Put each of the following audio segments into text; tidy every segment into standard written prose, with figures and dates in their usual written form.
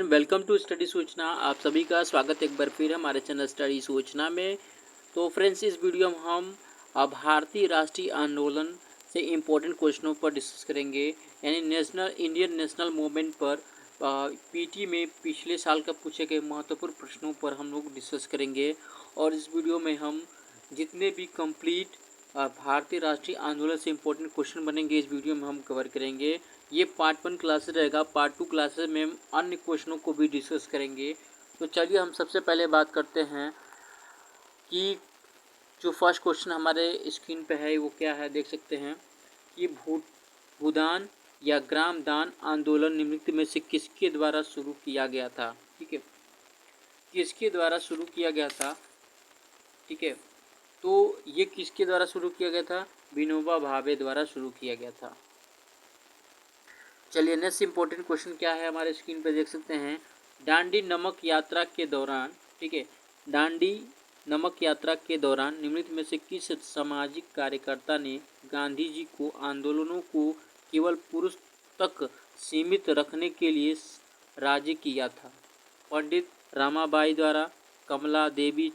Everyone, welcome to study सूचना। आप सभी का स्वागत एक बार फिर हमारे चैनल स्टडी सूचना में। तो फ्रेंड्स, इस वीडियो में हम भारतीय राष्ट्रीय आंदोलन से इम्पोर्टेंट क्वेश्चनों पर डिस्कस करेंगे, यानी इंडियन नेशनल मूवमेंट पर पीटी में पिछले साल का पूछे गए महत्वपूर्ण प्रश्नों पर हम लोग डिस्कस करेंगे। और इस वीडियो में हम जितने भी कंप्लीट भारतीय राष्ट्रीय आंदोलन से इम्पोर्टेंट क्वेश्चन बनेंगे इस वीडियो में हम कवर करेंगे। ये पार्ट 1 क्लासेस रहेगा, पार्ट 2 क्लासेस में हम अन्य क्वेश्चनों को भी डिस्कस करेंगे। तो चलिए हम सबसे पहले बात करते हैं कि जो फर्स्ट क्वेश्चन हमारे स्क्रीन पे है वो क्या है, देख सकते हैं कि भूदान या ग्राम दान आंदोलन निम्नलिखित में से किसके द्वारा शुरू किया गया था। ठीक है, किसके द्वारा शुरू किया गया था। ठीक है, तो ये किसके द्वारा शुरू किया गया था? विनोबा भावे द्वारा शुरू किया गया था। चलिए नेक्स्ट इंपॉर्टेंट क्वेश्चन क्या है, हमारे स्क्रीन पर देख सकते हैं। दांडी नमक यात्रा के दौरान, ठीक है, दांडी नमक यात्रा के दौरान निम्नलिखित में से किस सामाजिक कार्यकर्ता ने गांधी जी को आंदोलनों को केवल पुरुष तक सीमित रखने के लिए राजी किया था? पंडित रामाबाई द्वारा, कमला देवी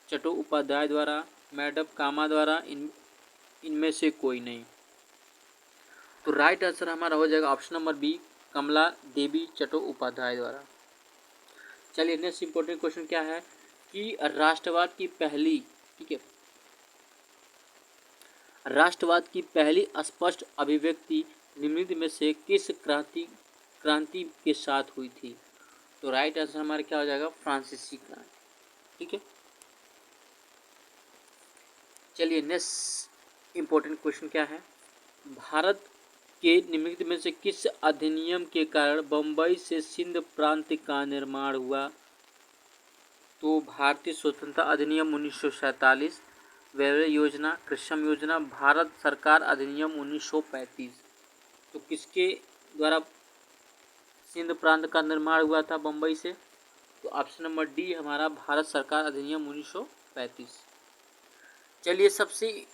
चट्टोपाध्याय द्वारा, मैडम कामा द्वारा, इनमें से कोई नहीं। तो राइट आंसर हमारा हो जाएगा ऑप्शन नंबर बी, कमला देवी चट्टोपाध्याय द्वारा। चलिए नेक्स्ट इंपॉर्टेंट क्वेश्चन क्या है कि राष्ट्रवाद की पहली, ठीक है, राष्ट्रवाद की पहली स्पष्ट अभिव्यक्ति निम्नलिखित में से किस क्रांति के साथ हुई थी? तो राइट आंसर हमारा क्या हो जाएगा? फ्रांसीसी क्रांति। ठीक है, चलिए नेक्स्ट इंपॉर्टेंट क्वेश्चन क्या है, भारत के निम्नलिखित में से किस अधिनियम के कारण बम्बई से सिंध प्रांत का निर्माण हुआ? तो भारतीय स्वतंत्रता अधिनियम 1947, रेलवे योजना, कृषम योजना, भारत सरकार अधिनियम 1935। तो किसके द्वारा सिंध प्रांत का निर्माण हुआ था बम्बई से? तो ऑप्शन नंबर डी हमारा भारत सरकार अधिनियम 1935। चलिए सबसे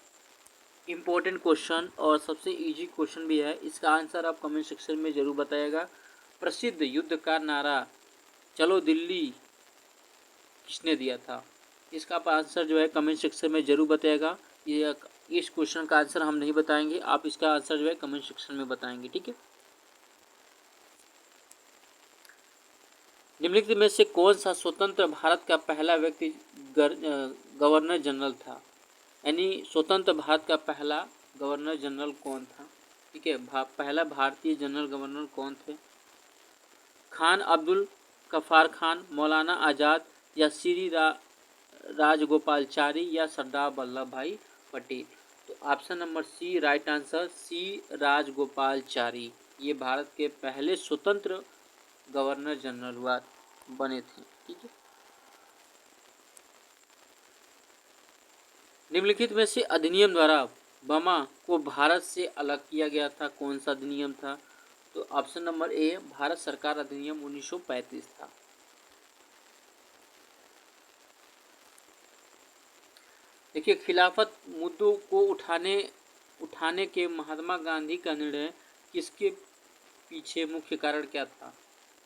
इम्पोर्टेंट क्वेश्चन और सबसे इजी क्वेश्चन भी है, इसका आंसर आप कमेंट सेक्शन में ज़रूर बताइएगा। प्रसिद्ध युद्ध का नारा चलो दिल्ली किसने दिया था? इसका आप आंसर जो है कमेंट सेक्शन में ज़रूर बताइएगा। ये इस क्वेश्चन का आंसर हम नहीं बताएंगे, आप इसका आंसर जो है कमेंट सेक्शन में बताएंगे। ठीक है, निम्नलिखित में से कौन सा स्वतंत्र भारत का पहला व्यक्ति गवर्नर जनरल था? यानी स्वतंत्र भारत का पहला गवर्नर जनरल कौन था? ठीक है, पहला भारतीय जनरल गवर्नर कौन थे? खान अब्दुल गफ्फार खान, मौलाना आज़ाद, या श्री राजगोपालचारी, या सरदार वल्लभ भाई पटेल? तो option number C right answer, C Rajagopalachari. ये भारत के पहले स्वतंत्र गवर्नर जनरल हुआ बने थे। ठीक है, निम्नलिखित में से अधिनियम द्वारा बर्मा को भारत से अलग किया गया था, कौन सा अधिनियम था? तो ऑप्शन नंबर ए भारत सरकार अधिनियम 1935 था। देखिए, खिलाफत मुद्दों को उठाने के महात्मा गांधी का निर्णय किसके पीछे मुख्य कारण क्या था?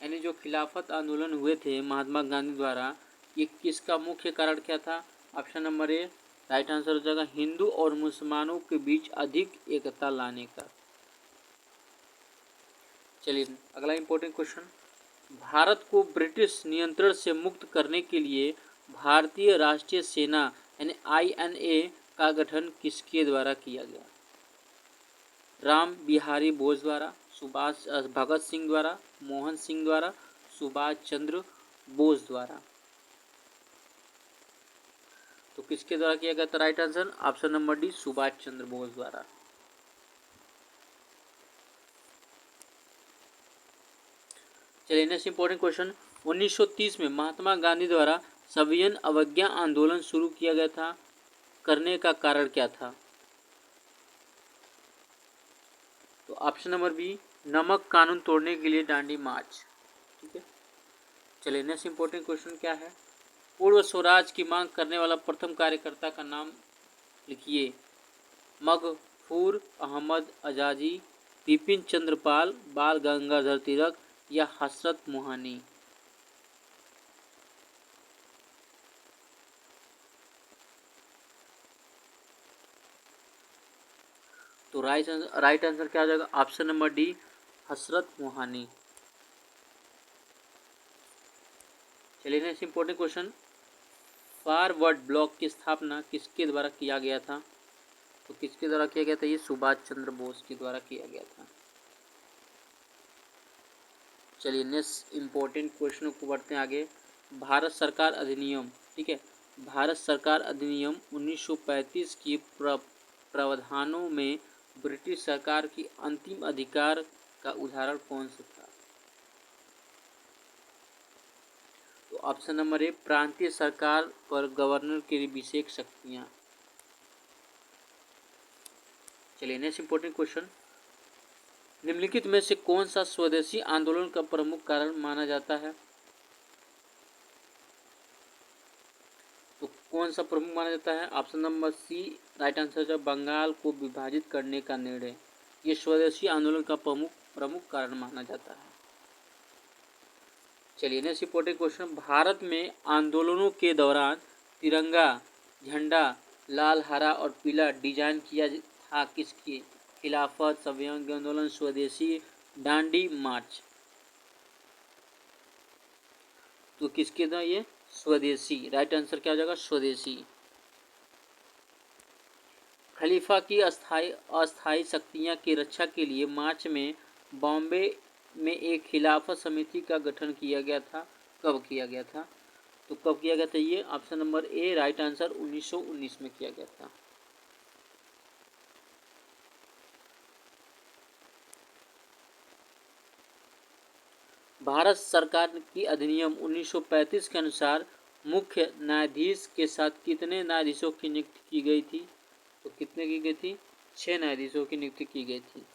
यानी जो खिलाफत आंदोलन हुए थे महात्मा गांधी द्वारा, ये किसका मुख्य कारण क्या था? ऑप्शन नंबर ए राइट आंसर हो जाएगा हिंदू और मुसलमानों के बीच अधिक एकता लाने का। चलिए अगला इंपॉर्टेंट क्वेश्चन, भारत को ब्रिटिश नियंत्रण से मुक्त करने के लिए भारतीय राष्ट्रीय सेना यानी INA का गठन किसके द्वारा किया गया? राम बिहारी बोस द्वारा, सुभाष भगत सिंह द्वारा, मोहन सिंह द्वारा, सुभाष चंद्र बोस द्वारा? तो किसके द्वारा किया गया था? Right answer option number D Subhash Chandra Bose द्वारा। चलिए नेक्स्ट इंपॉर्टेंट क्वेश्चन, 1930 में महात्मा गांधी द्वारा सवियन अवज्ञा आंदोलन शुरू किया गया था, करने का कारण क्या था? तो ऑप्शन नंबर बी नमक कानून तोड़ने के लिए दांडी मार्च। ठीक है, चलिए नेक्स्ट इंपॉर्टेंट क्वेश्चन क्या है, पूर्व स्वराज की मांग करने वाला प्रथम कार्यकर्ता का नाम लिखिए। मगफूर अहमद आज़ादी, बिपिन चंद्र पाल, बाल गंगाधर तिलक, या हसरत मोहानी? तो राइट आंसर क्या हो जाएगा? ऑप्शन नंबर डी, हसरत मोहानी। चलिए next important question, forward block की स्थापना किसके द्वारा किया गया था? तो किसके द्वारा किया गया था? ये सुभाष चंद्र बोस के द्वारा किया गया था। चलिए नेक्स्ट इंपॉर्टेंट क्वेश्चन को बढ़ते हैं आगे। भारत सरकार अधिनियम, ठीक है, भारत सरकार अधिनियम 1935 की प्रावधानों में ब्रिटिश सरकार की अंतिम अधिकार का उदाहरण कौन सा था? तो ऑप्शन नंबर ए, प्रांतीय सरकार पर गवर्नर की विशेष शक्तियाँ। चलिए नेक्स्ट इंपॉर्टेंट क्वेश्चन, निम्नलिखित में से कौन सा स्वदेशी आंदोलन का प्रमुख कारण माना जाता है? तो कौन सा प्रमुख माना जाता है? Option number C, right answer है बंगाल को विभाजित करने का निर्णय। ये स्वदेशी आंदोलन का प्रमुख कारण माना जाता है। चलिए नेक्स्ट इंपॉर्टेंट क्वेश्चन, भारत में आंदोलनों के दौरान तिरंगा झंडा लाल, हरा और पीला डिजाइन किया था किसके? खिलाफत, सव्यंग आंदोलन, स्वदेशी, डांडी मार्च। तो किसके था? ये स्वदेशी। राइट आंसर क्या हो जाएगा? स्वदेशी। खलीफा की अस्थायी शक्तियां की रक्षा के लिए मार्च में बॉम्बे में एक खिलाफत समिति का गठन किया गया था। कब किया गया था? तो कब किया गया था? ये ऑप्शन नंबर ए, राइट आंसर 1919 में किया गया था। भारत सरकार की अधिनियम 1935 के अनुसार मुख्य न्यायाधीश के साथ कितने न्यायाधीशों की नियुक्ति की गई थी? तो कितने की गई थी? 6 न्यायाधीशों की नियुक्ति की गई थी।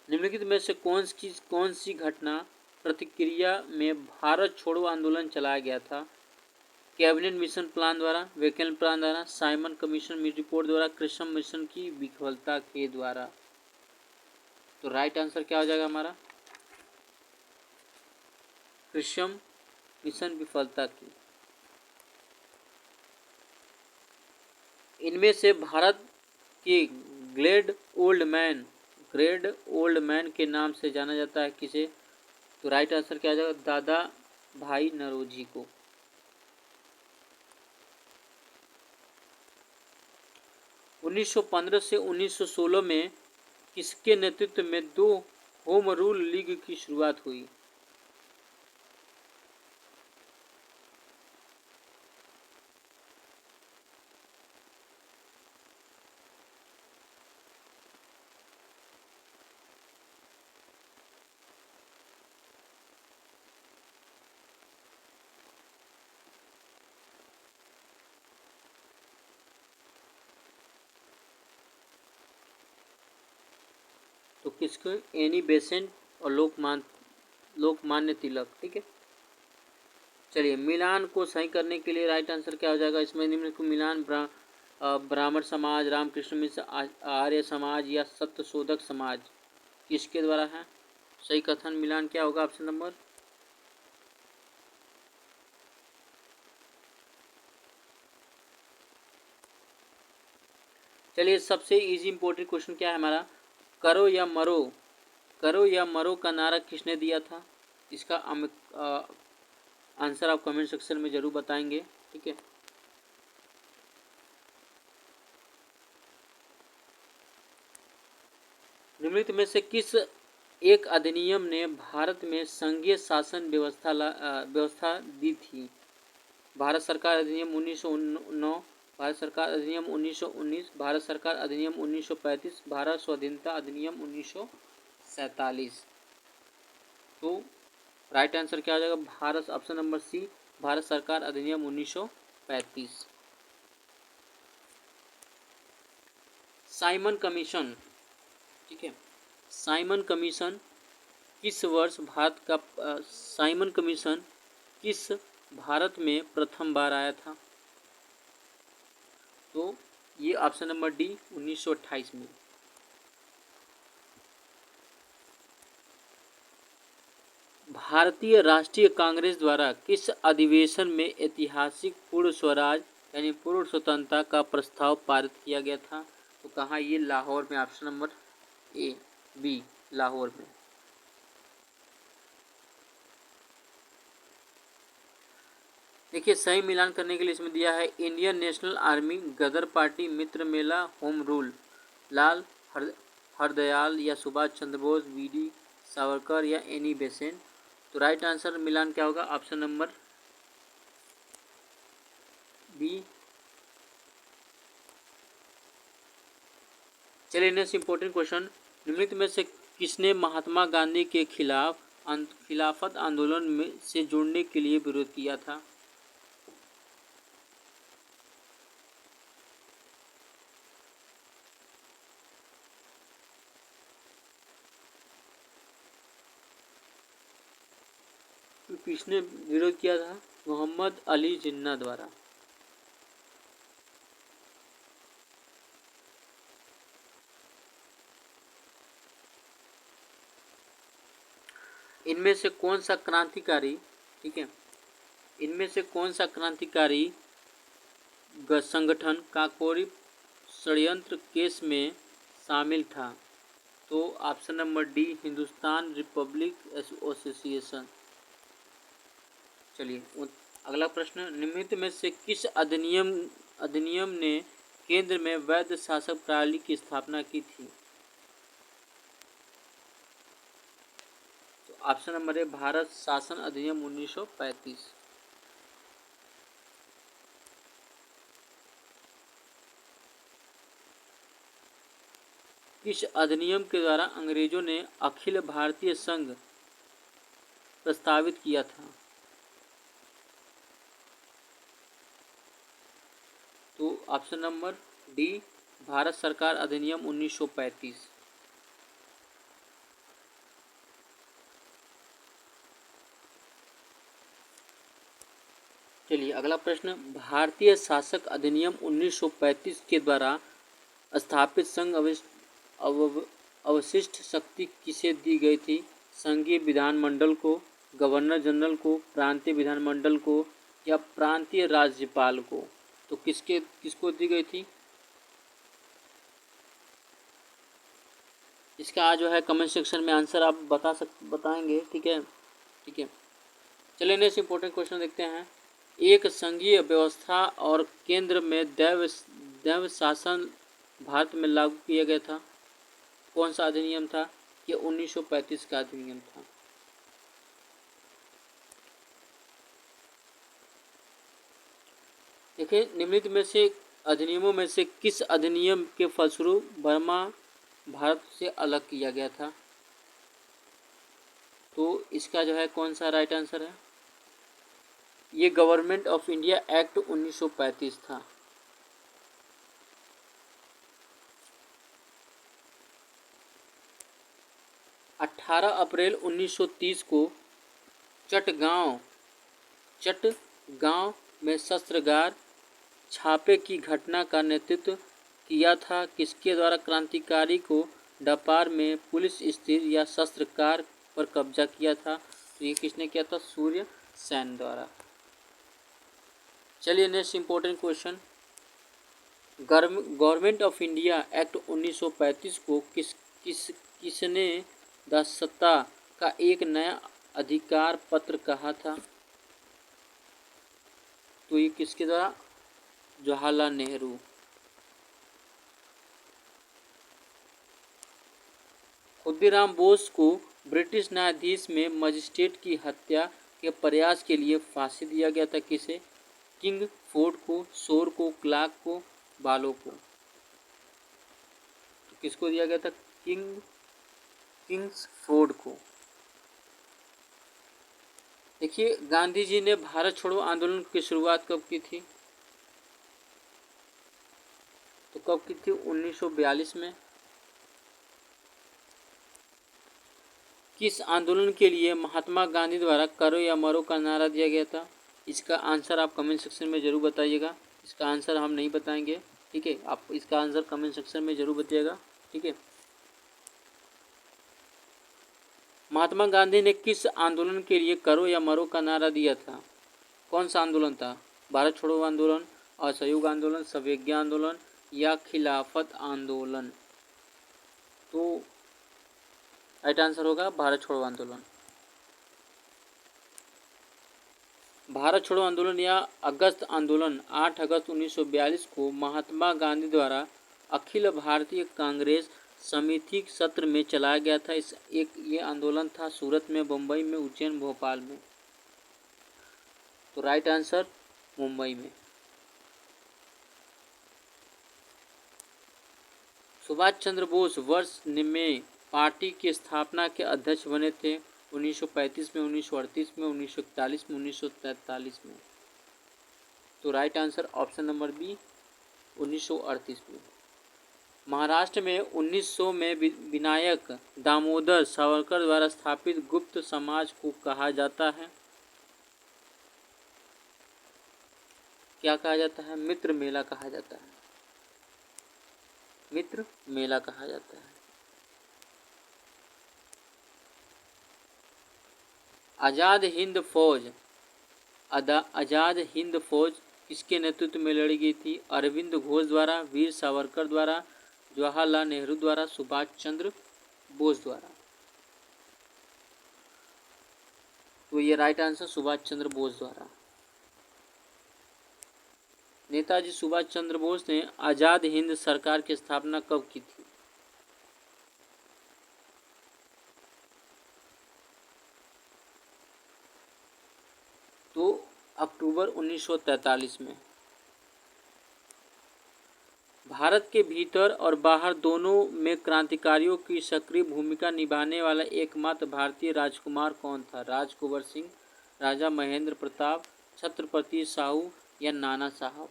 निम्नलिखित में से कौन सी घटना प्रतिक्रिया में भारत छोड़ो आंदोलन चलाया गया था? कैबिनेट मिशन प्लान द्वारा, वैकल्पिक प्लान द्वारा, साइमन कमीशन रिपोर्ट द्वारा, कृष्ण मिशन की विफलता के द्वारा। तो राइट आंसर क्या हो जाएगा हमारा? कृष्ण मिशन विफलता की। इनमें से भारत के ग्रेट ओल्ड मैन के नाम से जाना जाता है किसे? तो राइट आंसर क्या आ जाएगा? दादा भाई नौरोजी को। उन्नीस 1915 से 1916 में किसके नेतृत्व में 2 होम रूल लीग की शुरुआत हुई? तो किसको? एनी बेसेंट और लोकमान्य तिलक। ठीक है, चलिए मिलान को सही करने के लिए राइट आंसर क्या हो जाएगा इसमें? निम्न को मिलान ब्राह्मण समाज, रामकृष्ण मिश्र आर्य समाज या सत्यशोधक समाज किसके द्वारा है? सही कथन मिलान क्या होगा? ऑप्शन नंबर चलिए सबसे इजी इंपॉर्टेंट क्वेश्चन क्या है हमारा? करो या मरो, करो या मरो का नारा किसने दिया था? इसका आंसर आप कमेंट सेक्शन में जरूर बताएंगे। ठीक है, निम्नलिखित में से किस एक अधिनियम ने भारत में संघीय शासन व्यवस्था दी थी? भारत सरकार अधिनियम 1909, भारत सरकार अधिनियम 1919, भारत सरकार अधिनियम 1935, भारत स्वाधीनता अधिनियम 1947। तो राइट आंसर क्या हो जाएगा? Bharat, option number C, Bharat सरकार अधिनियम 1935। साइमन कमीशन, ठीक है, साइमन कमीशन किस वर्ष साइमन कमीशन किस भारत में प्रथम बार आया था? तो ये ऑप्शन नंबर डी 1928 में। भारतीय राष्ट्रीय कांग्रेस द्वारा किस अधिवेशन में ऐतिहासिक पूर्ण स्वराज यानी पूर्ण स्वतंत्रता का प्रस्ताव पारित किया गया था। तो कहाँ ये लाहौर में, option number A B Lahore में। देखिए सही मिलान करने के लिए इसमें दिया है इंडियन नेशनल आर्मी, गदर पार्टी, मित्र मेला, होम रूल, लाल हरदयाल या सुभाष चंद्र बोस, वीडी सावरकर या एनी बेसेंट। तो राइट आंसर मिलान क्या होगा, ऑप्शन नंबर बी। चलिए नेक्स्ट इंपॉर्टेंट क्वेश्चन, निम्नलिखित में से किसने महात्मा गांधी के खिलाफत आंदोलन में से जुड़ने के लिए विरोध किया था। किसने विरोध किया था, मोहम्मद अली जिन्ना द्वारा। इनमें से कौन सा क्रांतिकारी, ठीक है, इनमें से कौन सा क्रांतिकारी संगठन काकोरी षड्यंत्र केस में शामिल था। तो option number D Hindustan Republic association. चलिए अगला प्रश्न, निम्नलिखित में से किस अधिनियम ने केंद्र में वैध शासक प्रणाली की स्थापना की थी। तो ऑप्शन नंबर ए भारत शासन अधिनियम 1935। किस अधिनियम के द्वारा अंग्रेजों ने अखिल भारतीय संघ प्रस्तावित किया था। तो ऑप्शन नंबर डी भारत सरकार अधिनियम 1935। चलिए अगला प्रश्न, भारतीय शासक अधिनियम 1935 के द्वारा स्थापित संघ अवशिष्ट शक्ति किसे दी गई थी। संघीय विधानमंडल को, गवर्नर जनरल को, प्रांतीय विधानमंडल को या प्रांतीय राज्यपाल को। तो किसको दी गई थी। इसका जो है कमेंट सेक्शन में आंसर आप बताएंगे, ठीक है। चलिए नेक्स्ट इंपॉर्टेंट क्वेश्चन देखते हैं, एक संघीय व्यवस्था और केंद्र में दैव शासन भारत में लागू किया गया था। कौन सा अधिनियम था, ये 1935 का अधिनियम था। देखिए निम्नलिखित में से अधिनियमों में से किस अधिनियम के फलस्वरूप बर्मा भारत से अलग किया गया था। तो इसका जो है कौन सा राइट आंसर है, ये गवर्नमेंट ऑफ इंडिया एक्ट 1935 था। अप्रैल 1930 को चटगांव में शस्त्रागार छापे की घटना का नेतृत्व किया था। किसके द्वारा क्रांतिकारी को डपार में पुलिस स्थिर या शस्त्रकार पर कब्जा किया था। तो ये किसने किया था, सूर्य सेन द्वारा। चलिए next important question, government of India act 1935 को किसने दासता का एक नया अधिकार पत्र कहा था। तो ये किसके द्वारा, जवाहरलाल नेहरू। खुदीराम बोस को ब्रिटिश न्यायाधीश में मजिस्ट्रेट की हत्या के प्रयास के लिए फांसी दिया गया था। किसे, किंग फोर्ड को, शोर को, क्लार्क को, बालो को। तो किसको दिया गया था, किंग्स फोर्ड को। देखिए गांधी जी ने भारत छोड़ो आंदोलन की शुरुआत कब की थी। तो कब की थी, 1942 में। किस आंदोलन के लिए महात्मा गांधी द्वारा करो या मरो का नारा दिया गया था। इसका आंसर आप कमेंट सेक्शन में ज़रूर बताइएगा। इसका आंसर हम नहीं बताएंगे, ठीक है। आप इसका आंसर कमेंट सेक्शन में ज़रूर बताइएगा, ठीक है। महात्मा गांधी ने किस आंदोलन के लिए करो या मरो का नारा दिया था। कौन सा आंदोलन था, भारत छोड़ो आंदोलन, असहयोग आंदोलन, सवैज्ञा आंदोलन या खिलाफत आंदोलन? तो राइट आंसर होगा भारत छोड़ो आंदोलन। भारत छोड़ो आंदोलन या अगस्त आंदोलन 8 अगस्त 1942 को महात्मा गांधी द्वारा अखिल भारतीय कांग्रेस समिति सत्र में चलाया गया था। ये आंदोलन था सूरत में, बम्बई में, उज्जैन, भोपाल में। तो राइट आंसर मुंबई में। सुभाष चंद्र बोस वर्ष में पार्टी की स्थापना के अध्यक्ष बने थे? 1935 में, 1938 में, 1941 में, 1943 में। तो right answer option number B 1938 में। महाराष्ट्र में 1900 में विनायक दामोदर सावरकर द्वारा स्थापित गुप्त समाज को कहा जाता है? क्या कहा जाता है? मित्र मेला कहा जाता है। मित्र मेला कहा जाता है। आजाद हिंद फौज किसके नेतृत्व में लड़ी गई थी? अरविंद घोष द्वारा, वीर सावरकर द्वारा, जवाहरलाल नेहरू द्वारा, सुभाष चंद्र बोस द्वारा। तो ये राइट आंसर सुभाष चंद्र बोस द्वारा। नेताजी सुभाष चंद्र बोस ने आजाद हिंद सरकार की स्थापना कब की थी? तो अक्टूबर 1943 में। भारत के भीतर और बाहर दोनों में क्रांतिकारियों की सक्रिय भूमिका निभाने वाला एकमात्र भारतीय राजकुमार कौन था? राजकुंवर सिंह, राजा महेंद्र प्रताप, छत्रपति साहू या नाना साहब?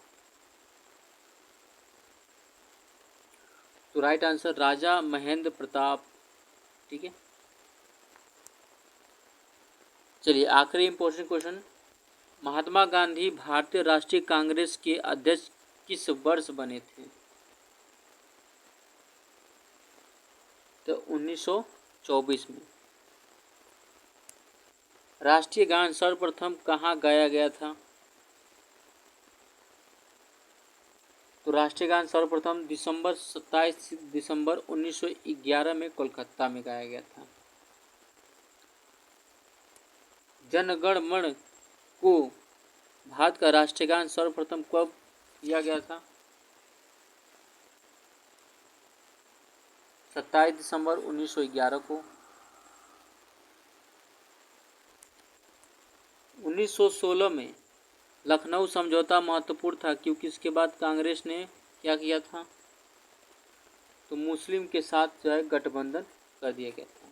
तो राइट आंसर राजा महेंद्र प्रताप। ठीक है, चलिए आखिरी इंपॉर्टेंट क्वेश्चन। महात्मा गांधी भारतीय राष्ट्रीय कांग्रेस के अध्यक्ष किस वर्ष बने थे? तो 1924 में। राष्ट्रीय गान सर्वप्रथम कहाँ गाया गया था? तो राष्ट्रीय गान सर्वप्रथम 27 दिसंबर 1911 में कोलकाता में गाया गया था। जनगण मन को भारत का राष्ट्रीय गान सर्वप्रथम कब किया गया था? 27 दिसंबर 1911 को। 1916 में लखनऊ समझौता महत्वपूर्ण था क्योंकि इसके बाद कांग्रेस ने क्या किया था? तो मुस्लिम के साथ जो है गठबंधन कर दिया गया था।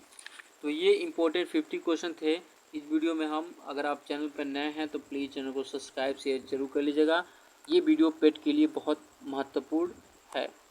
तो ये इम्पोर्टेंट 50 क्वेश्चन थे इस वीडियो में। हम अगर आप चैनल पर नए हैं तो प्लीज़ चैनल को सब्सक्राइब शेयर जरूर कर लीजिएगा। ये वीडियो पेट के लिए बहुत महत्वपूर्ण है।